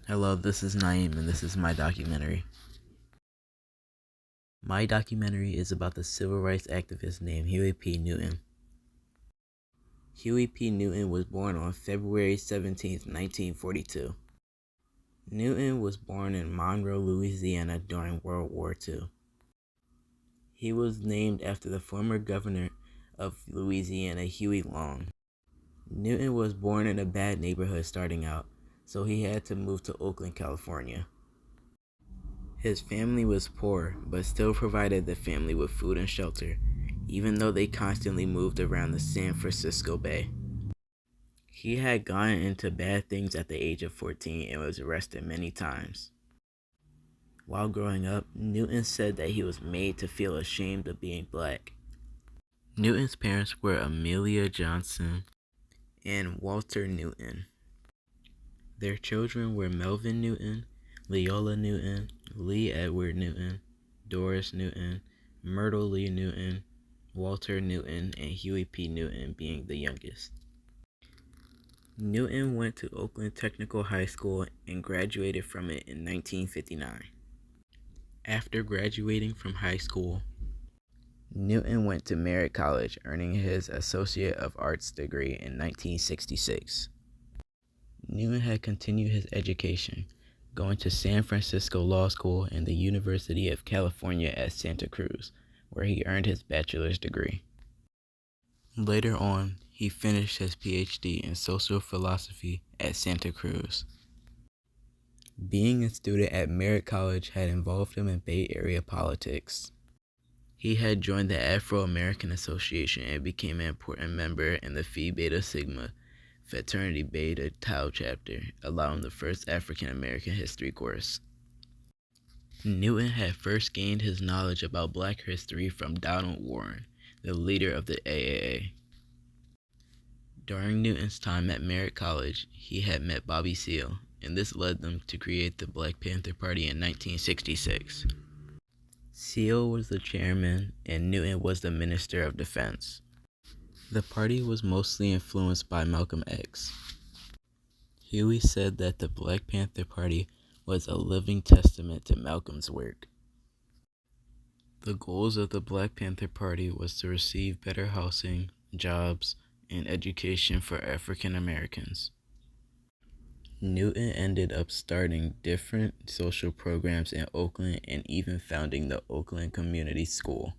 Hello, this is Naeem, and this is my documentary. My documentary is about the civil rights activist named Huey P. Newton. Huey P. Newton was born on February 17, 1942. Newton was born in Monroe, Louisiana during World War II. He was named after the former governor of Louisiana, Huey Long. Newton was born in a bad neighborhood starting out, so he had to move to Oakland, California. His family was poor, but still provided the family with food and shelter, even though they constantly moved around the San Francisco Bay. He had gotten into bad things at the age of 14 and was arrested many times. While growing up, Newton said that he was made to feel ashamed of being black. Newton's parents were Amelia Johnson and Walter Newton. Their children were Melvin Newton, Leola Newton, Lee Edward Newton, Doris Newton, Myrtle Lee Newton, Walter Newton, and Huey P. Newton being the youngest. Newton went to Oakland Technical High School and graduated from it in 1959. After graduating from high school, Newton went to Merritt College, earning his Associate of Arts degree in 1966. Newton had continued his education, going to San Francisco Law School and the University of California at Santa Cruz, where he earned his bachelor's degree. Later on, he finished his PhD in social philosophy at Santa Cruz. Being a student at Merritt College had involved him in Bay Area politics. He had joined the Afro-American Association and became an important member in the Phi Beta Sigma Fraternity Beta Tau chapter, allowing the first African American history course. Newton had first gained his knowledge about black history from Donald Warren, the leader of the AAA. During Newton's time at Merritt College, he had met Bobby Seale, and this led them to create the Black Panther Party in 1966. Seale was the chairman, and Newton was the Minister of Defense. The party was mostly influenced by Malcolm X. Huey said that the Black Panther Party was a living testament to Malcolm's work. The goals of the Black Panther Party was to receive better housing, jobs, and education for African Americans. Newton ended up starting different social programs in Oakland and even founding the Oakland Community School.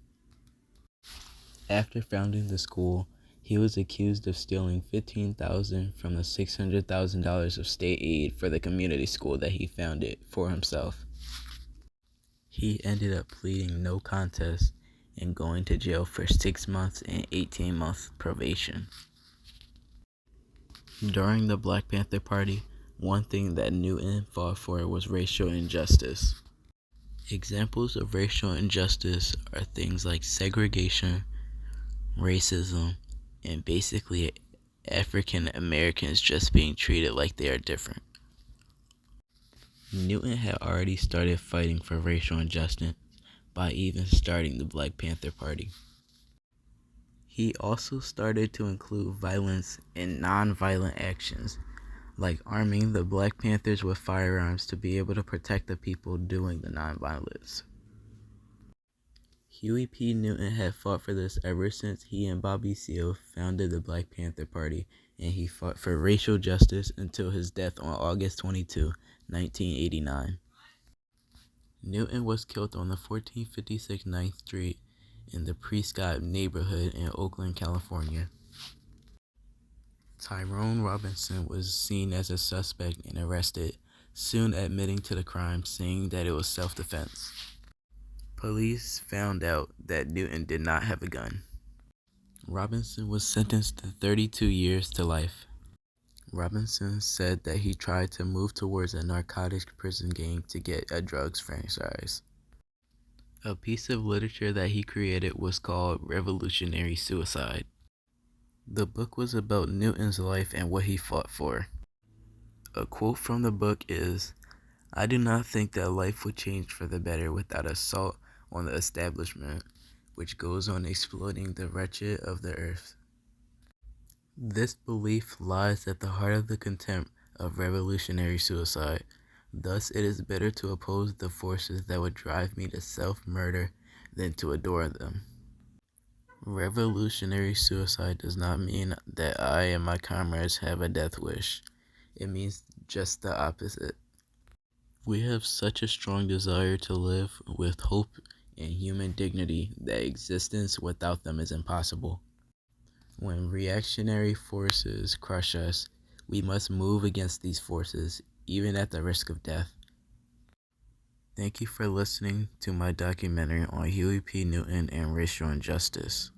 After founding the school, he was accused of stealing $15,000 from the $600,000 of state aid for the community school that he founded for himself. He ended up pleading no contest and going to jail for 6 months and 18-month probation. During the Black Panther Party, one thing that Newton fought for was racial injustice. Examples of racial injustice are things like segregation, racism, and basically African Americans just being treated like they are different. Newton had already started fighting for racial injustice by even starting the Black Panther Party. He also started to include violence in non-violent actions, like arming the Black Panthers with firearms to be able to protect the people doing the non-violence. Huey P. Newton had fought for this ever since he and Bobby Seale founded the Black Panther Party, and he fought for racial justice until his death on August 22, 1989. Newton was killed on the 1456 9th Street in the Prescott neighborhood in Oakland, California. Tyrone Robinson was seen as a suspect and arrested, soon admitting to the crime, saying that it was self-defense. Police found out that Newton did not have a gun. Robinson was sentenced to 32 years to life. Robinson said that he tried to move towards a narcotics prison gang to get a drugs franchise. A piece of literature that he created was called Revolutionary Suicide. The book was about Newton's life and what he fought for. A quote from the book is, "I do not think that life would change for the better without assault on the establishment, which goes on exploiting the wretched of the earth." This belief lies at the heart of the contempt of revolutionary suicide, Thus, it is better to oppose the forces that would drive me to self-murder than to adore them. Revolutionary suicide does not mean that I and my comrades have a death wish. It means just the opposite. We have such a strong desire to live with hope and human dignity that existence without them is impossible. When reactionary forces crush us, we must move against these forces, even at the risk of death. Thank you for listening to my documentary on Huey P. Newton and racial injustice.